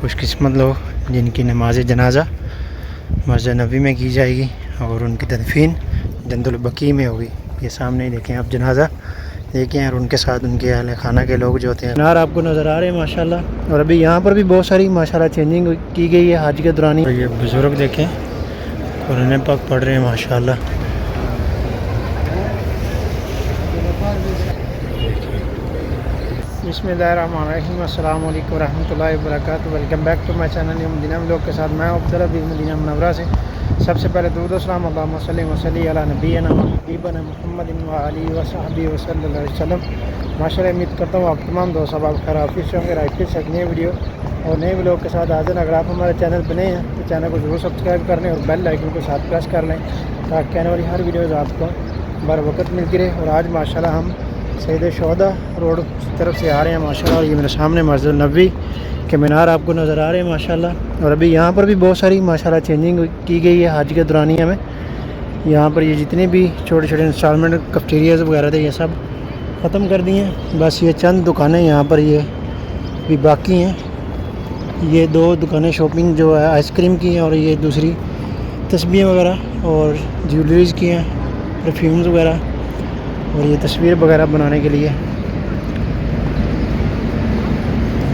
खुशकिस्मत लोग जिनकी नमाज जनाजा मस्जिद नबी में की जाएगी और उनकी तदफीन जंदुल बकी में होगी। ये सामने ही देखें आप जनाजा देखें और उनके साथ उनके अहल खाना के लोग जो होते हैं नार आपको नज़र आ रहे हैं माशाल्लाह। और अभी यहाँ पर भी बहुत सारी माशाल्लाह चेंजिंग की गई है हज के दौरान। ये बुज़ुर्ग देखें कुरान पाक पढ़ रहे हैं माशाल्लाह। बिस्मिल्लाहिर्रहमानिर्रहीम, अस्सलाम वालेकुम रहमतुल्लाहि व बरकातुहू। Welcome back to my channel Medina vlog के साथ मैं अब्दुल्ला भी मदीना मुनव्वरा से। सबसे पहले दुरूद व सलाम अल्लाहुम्मा सल्ली व सल्ली अला नबीना हबीबना मुहम्मदिन व आलिहि व सहबिहि व सल्लल्लाहु अलैहि वसल्लम। माशाल्लाह उम्मीद करता हूँ आप तमाम दोस्त अब खैर ऑफिस से होंगे। फिर से एक नई वीडियो और नए व्लॉग के साथ हाजिर। अगर आप हमारे चैनल पर नए हैं तो चैनल को ज़रूर सब्सक्राइब कर लें और बेल आइकन को साथ प्रेस कर लें ताकि आने वाली हर वीडियोज़ आपको बर वक्त मिलती रहे। और आज माशाल्लाह हम सैयद शोहदा रोड की तरफ से आ रहे हैं माशाल्लाह। और ये मेरे सामने मस्जिद नबी के मीनार आपको नज़र आ रहे हैं माशाल्लाह। और अभी यहाँ पर भी बहुत सारी माशाल्लाह चेंजिंग की गई है हज के दौरानिया में। यहाँ पर ये जितने भी छोटे छोटे इंस्टॉलमेंट कैफेटेरियाज़ वगैरह थे ये सब ख़त्म कर दिए हैं। बस ये चंद दुकानें यहाँ पर ये भी बाकी हैं। ये दो दुकानें शॉपिंग जो है आइसक्रीम की हैं और ये दूसरी तस्बीह वगैरह और ज्वेलरीज़ की हैं, परफ्यूम्स वगैरह और ये तस्वीर वगैरह बनाने के लिए।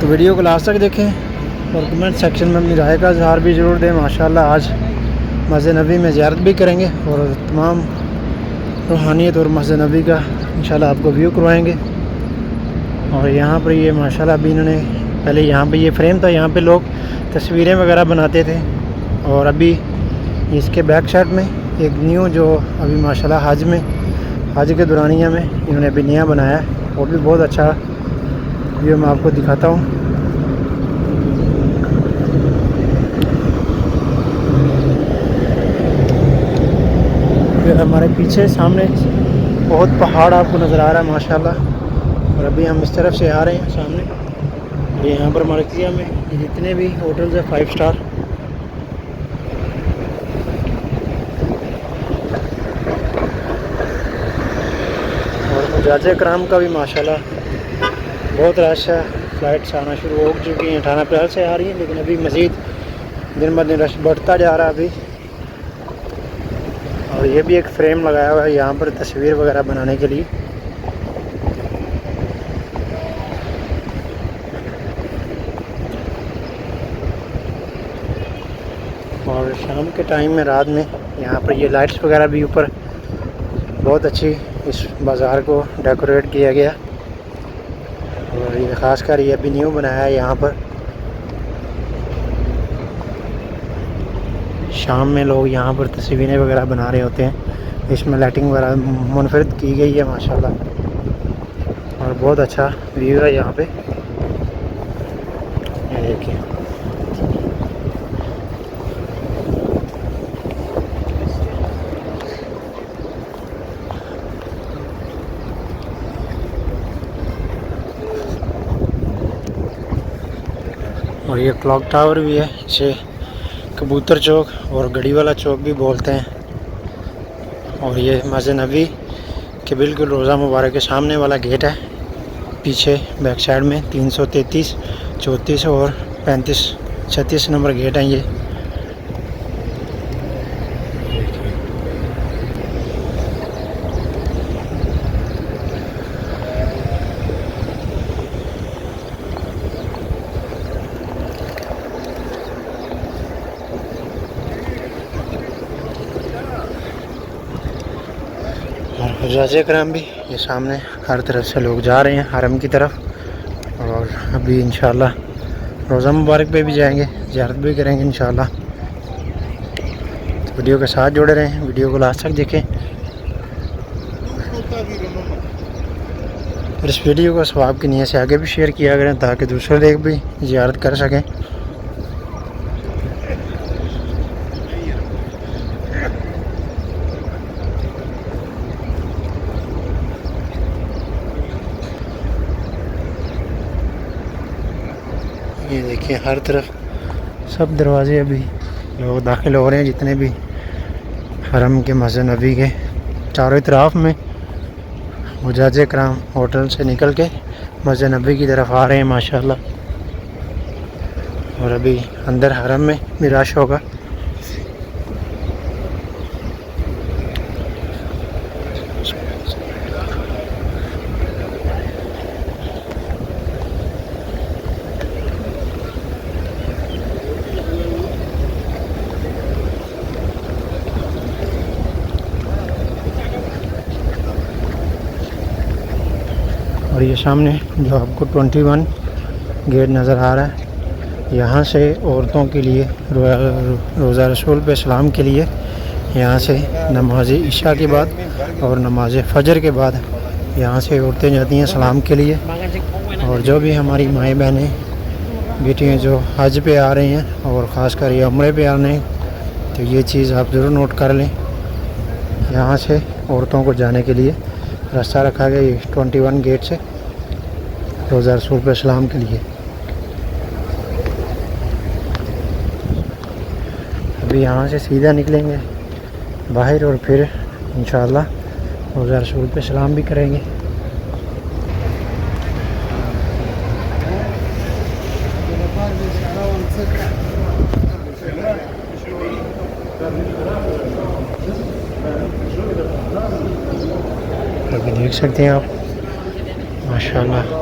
तो वीडियो को लास्ट तक देखें और कमेंट सेक्शन में अपनी राय का इज़हार भी ज़रूर दें। माशाल्लाह आज मस्जिद नबी में ज़ियारत भी करेंगे और तमाम रूहानियत और मस्जिद नबी का इंशाल्लाह आपको व्यू करवाएंगे। और यहाँ पर ये माशाल्लाह अभी इन्होंने पहले यहाँ पे ये फ्रेम था, यहाँ पे लोग तस्वीरें वगैरह बनाते थे। और अभी इसके बैक साइड में एक न्यू जो अभी माशाल्लाह हज के दौरानिया में इन्होंने अभी नया बनाया है और भी बहुत अच्छा व्यू मैं आपको दिखाता हूँ। फिर हमारे पीछे सामने बहुत पहाड़ आपको नज़र आ रहा है माशाल्लाह। और अभी हम इस तरफ से आ रहे हैं सामने। ये यहाँ पर मरकिया में जितने भी होटल्स हैं 5 स्टार जाजे कराम का भी माशाल्लाह बहुत रश है। फ़्लाइट्स आना शुरू हो चुकी हैं, 18 अप्रैल से आ रही हैं लेकिन अभी मज़ीद दिन ब दिन रश बढ़ता जा रहा है अभी। और ये भी एक फ्रेम लगाया हुआ है यहाँ पर तस्वीर वगैरह बनाने के लिए। और शाम के टाइम में रात में यहाँ पर ये लाइट्स वगैरह भी ऊपर बहुत अच्छी इस बाज़ार को डेकोरेट किया गया। और ये ख़ास कर ये अभी न्यू बनाया है यहाँ पर। शाम में लोग यहाँ पर तस्वीरें वगैरह बना रहे होते हैं। इसमें लाइटिंग वगैरह मुनफरद की गई है माशाल्लाह और बहुत अच्छा व्यू है यहाँ पे। ये देखिए और ये क्लॉक टावर भी है, इसे कबूतर चौक और गड़ी वाला चौक भी बोलते हैं। और ये मस्जिद नबी के बिल्कुल रोज़ा मुबारक के सामने वाला गेट है। पीछे बैक साइड में 333, 34 और 35, 36 नंबर गेट हैं ये। और हुज्जाज कराम भी ये सामने हर तरफ से लोग जा रहे हैं हरम की तरफ। और अभी इंशाल्लाह रोज़ा मुबारक पे भी जाएंगे, ज़ियारत भी करेंगे इंशाल्लाह। तो वीडियो के साथ जुड़े रहें, वीडियो को लास्ट तक देखें। और इस वीडियो को सवाब की नीयत से आगे भी शेयर किया करें ताकि दूसरे लोग भी ज़ियारत कर सकें। ये देखिए हर तरफ सब दरवाज़े अभी लोग दाखिल हो रहे हैं। जितने भी हरम के मस्जिद नबी के चारों तरफ में हुज्जाज कराम होटल से निकल के मस्जिद नबी की तरफ आ रहे हैं माशाल्लाह। और अभी अंदर हरम में भी रश होगा। और ये सामने जो आपको 21 गेट नज़र आ रहा है, यहाँ से औरतों के लिए रोज़ा रसूल पे सलाम के लिए यहाँ से नमाज इशा के बाद और नमाज फजर के बाद यहाँ से औरतें जाती हैं सलाम के लिए। और जो भी हमारी माएँ बहनें बेटियाँ जो हज पे आ रही हैं और ख़ासकर ये उम्रे पे आ रहे हैं, तो ये चीज़ आप ज़रूर नोट कर लें। यहाँ से औरतों को जाने के लिए रास्ता रखा गया ये 21 गेट से रोज़ा रसूल पे सलाम के लिए। अभी यहाँ से सीधा निकलेंगे बाहर और फिर इंशाअल्लाह रोज़ा रसूल पे सलाम भी करेंगे। अभी देख सकते हैं आप माशाल्लाह।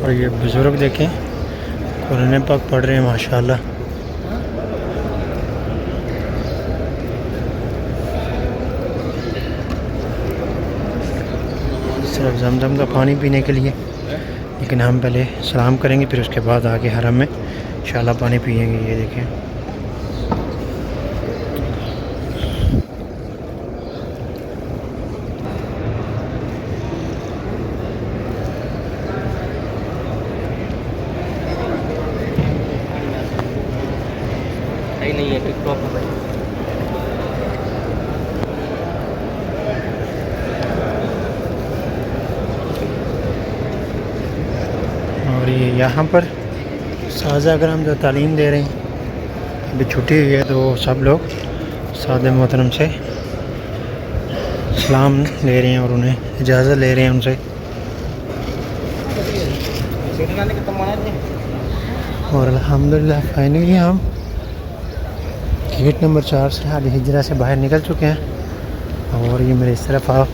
और ये बुज़ुर्ग देखें कुरान पाक पढ़ रहे हैं माशाल्लाह। सिर्फ जमजम का पानी पीने के लिए, लेकिन हम पहले सलाम करेंगे फिर उसके बाद आके हरम में इंशाल्लाह पानी पिएंगे। ये देखें नहीं है टिकटॉक में। और ये यहाँ पर साजा करम जो तालीम दे रहे हैं, अभी छुट्टी हुई है तो सब लोग सादे मोहतरम से सलाम ले रहे हैं और उन्हें इजाज़त ले रहे हैं उनसे। और अल्हम्दुलिल्लाह फाइनली हम गेट नंबर 4 से अल हिजरा से बाहर निकल चुके हैं। और ये मेरे इस तरफ आप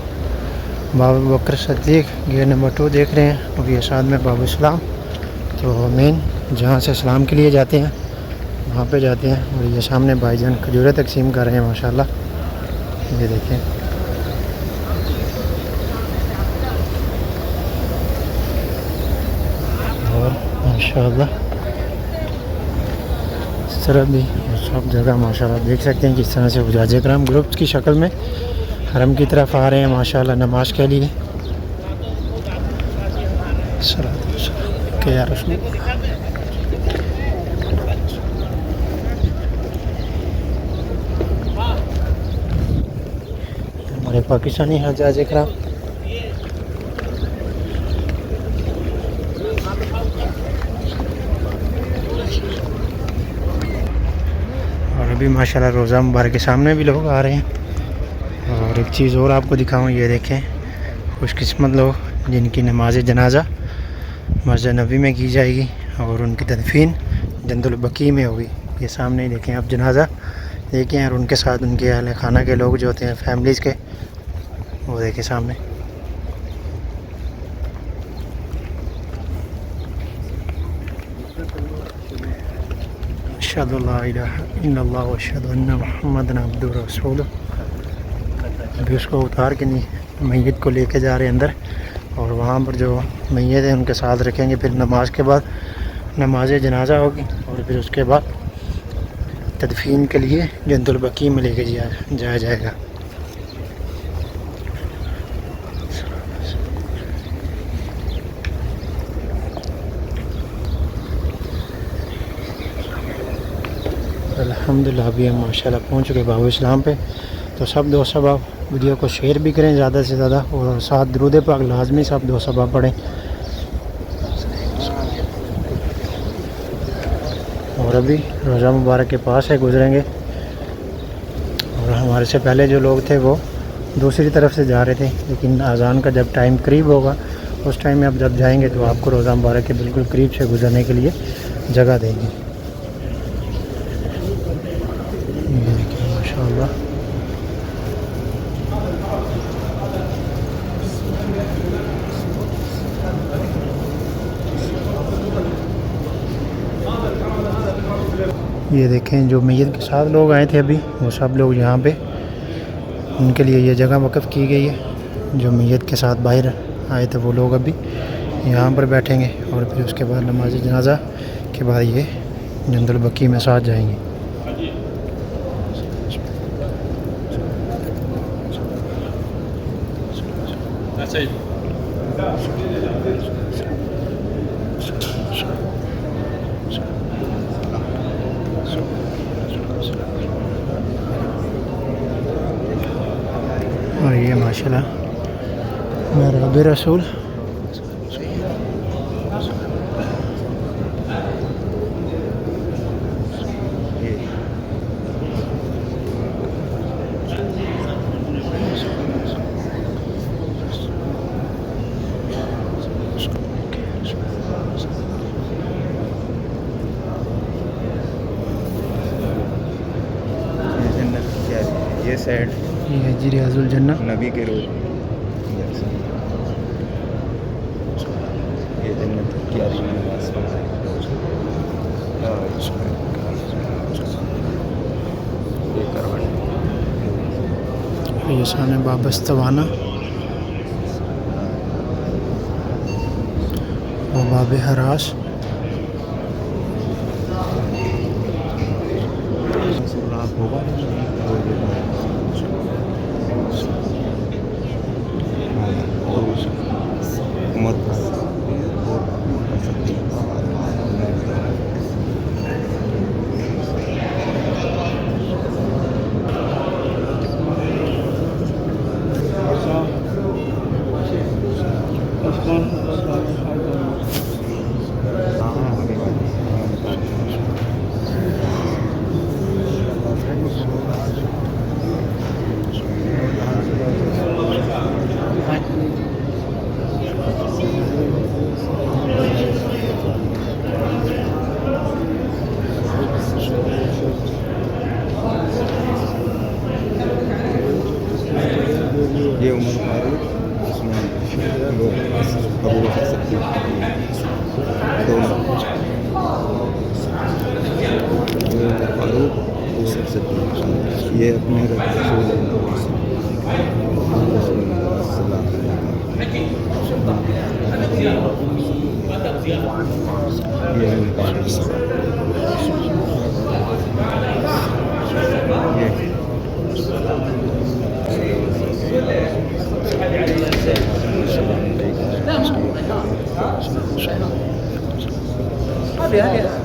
बाबा बकर सद्दीक गेट नंबर 2 देख रहे हैं। और ये साथ में बाबू इस्लाम, तो मेन जहाँ से सलाम के लिए जाते हैं वहाँ पे जाते हैं। और ये सामने भाईजान खजूरें तकसीम कर रहे हैं माशाल्लाह। ये देखें और माशाल्लाह इस तरह भी सब जगह माशाल्लाह देख सकते हैं किस तरह से हुज्जाज किराम ग्रुप्स की शक्ल में हरम की तरफ आ रहे हैं माशाल्लाह नमाज के लिए। हमारे पाकिस्तानी हुज्जाज किराम अभी माशाल्लाह रोज़ा मुबारक के सामने भी लोग आ रहे हैं। और एक चीज़ और आपको दिखाऊं, ये देखें खुशकिस्मत लोग जिनकी नमाज जनाजा मस्जिद नबी में की जाएगी और उनकी तदफीन जन्नतुल बकी में होगी। ये सामने ही देखें आप जनाजा देखें और उनके साथ उनके अहले खाना के लोग जो होते हैं फैमिलीज़ के, वो देखें सामने। अशहदु ला इलाहा इल्लल्लाह व अशहदु अन्ना मुहम्मदन अब्दुहु व रसूलुहु। अभी उसको उतार के नहीं मैयत को लेके जा रहे हैं अंदर और वहाँ पर जो मैयत है उनके साथ रखेंगे। फिर नमाज के बाद नमाज जनाजा होगी और फिर उसके बाद तदफीन के लिए जन्नतुल बकी में लेके जाया जाएगा। अल्हम्दुलिल्लाह अभी हम माशाल्लाह पहुँच चुके बाबू इस्लाम पे। तो सब दोस्त सब आप वीडियो को शेयर भी करें ज़्यादा से ज़्यादा और साथ दुरूद पाक लाजमी सब दोस्त सब आप पढ़ें। और अभी रोज़ा मुबारक के पास है गुजरेंगे और हमारे से पहले जो लोग थे वो दूसरी तरफ से जा रहे थे, लेकिन अज़ान का जब टाइम करीब होगा उस टाइम में आप जब जाएंगे तो आपको रोज़ा मुबारक के बिल्कुल करीब से गुजरने के लिए जगह देंगे। ये देखिए माशाअल्लाह। ये देखें जो मैयत के साथ लोग आए थे अभी, वो सब लोग यहाँ पे, उनके लिए ये जगह वक़्फ़ की गई है। जो मैयत के साथ बाहर आए थे वो लोग अभी यहाँ पर बैठेंगे और फिर उसके बाद नमाज जनाजा के बाद ये जंदुल बकी में साथ जाएंगे। और ये माशाल्लाह मेहराब रसूल ये साइड ये है जी रियाजुल जन्ना। नबी के रोड, ये जन्नत की आदमी नमाज ये सामने बाबस्तवाना वो बाब हरास। होगा ये उमर फारूक, इसमें लोग अबू बकर सिद्दीक दोनों, ये उमर फारूक अबू बकर सिद्दीक, ये अपने रसूल ये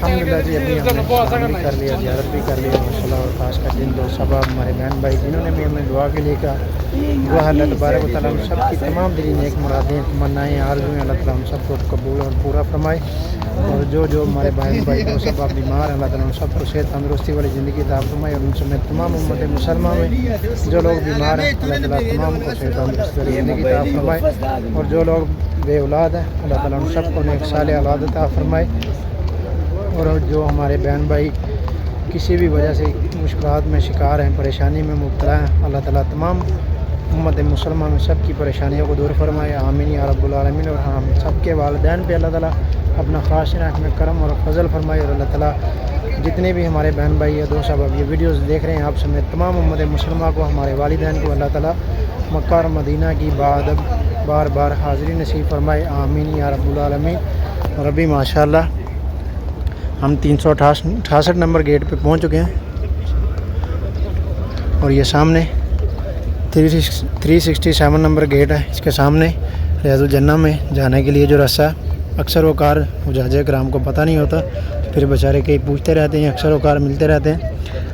अल्हम्दुलिल्लाह जी अभी हमने शामिल कर लिया, ज़ियारत भी कर लिया माशाल्लाह। और ख़ास कर जिन दो सबब हमारे बहन भाई जिन्होंने भी हमें दुआ के लिए कहा, दुआ अल्लाह तबारक व तआला हम सब की तमाम दिली नेक मुरादें तमन्नाएँ आरज़ूएँ अल्लाह ताला हम सबको कबूल और पूरा फरमाए। और जो हमारे बहन भाई दो सब बीमार हैं, अल्लाह ताला उन सबको सेहत तंदरुस्ती वाली ज़िंदगी अता फरमाए। और उन समेत तमाम उम्मत मुसलमान में जो लोग बीमार हैं, अल्लाह ताला तमाम को सेहत तंदरुस्ती वाली ज़िंदगी अता फरमाए। और जो लोग बे औलाद हैं, अल्लाह ताला उन सबको नेक साले औलाद अता फरमाए। और जो हमारे बहन भाई किसी भी वजह से मुश्किलात में शिकार हैं, परेशानी में मुब्तला हैं, अल्लाह ताला तमाम उम्मत मुसलमान में सब की परेशानियों को दूर फरमाए, आमीन या रब्बुल आलमीन। और हम सब के वालिदैन पे अल्लाह ताला अपना ख़ास रहमत करम और फजल फरमाए। और अल्लाह ताला जितने भी हमारे बहन भाई या दोस्त अब ये वीडियोस देख रहे हैं, आप समेत तमाम उम्मत मुसलमान को, हमारे वालिदैन को अल्लाह ताला मक्का और मदीना की बार बार हाज़िरी नसीब फरमाए, आमीन या रब्बुल आलमीन। और अभी माशाअल्लाह हम 368 नंबर गेट पे पहुंच चुके हैं। और ये सामने 367 नंबर गेट है, इसके सामने रियाजुल जन्ना में जाने के लिए जो रास्ता, अक्सर वो कार मुजाहिद कराम को पता नहीं होता, तो फिर बेचारे कहीं पूछते रहते हैं, अक्सर वो कार मिलते रहते हैं।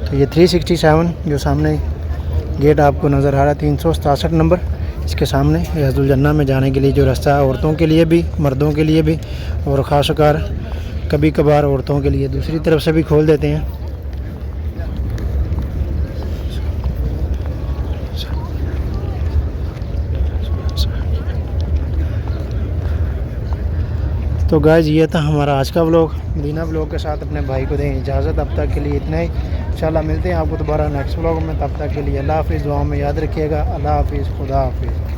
तो ये 367 जो सामने गेट आपको नज़र आ रहा है, 367 नंबर, इसके सामने रियाजुल जन्ना में जाने के लिए जो रास्ता है, औरतों के लिए भी मर्दों के लिए भी, और ख़ासकर कभी कभार औरतों के लिए दूसरी तरफ से भी खोल देते हैं। तो गाइस ये था हमारा आज का व्लॉग। मदीना व्लॉग के साथ अपने भाई को दें इजाज़त। अब तक के लिए इतना ही। इंशाल्लाह मिलते हैं आपको दोबारा नेक्स्ट व्लॉग में। तब तक के लिए अल्लाह हाफिज़। दुआ में याद रखिएगा। अल्लाह हाफिज़। खुदा हाफिज़।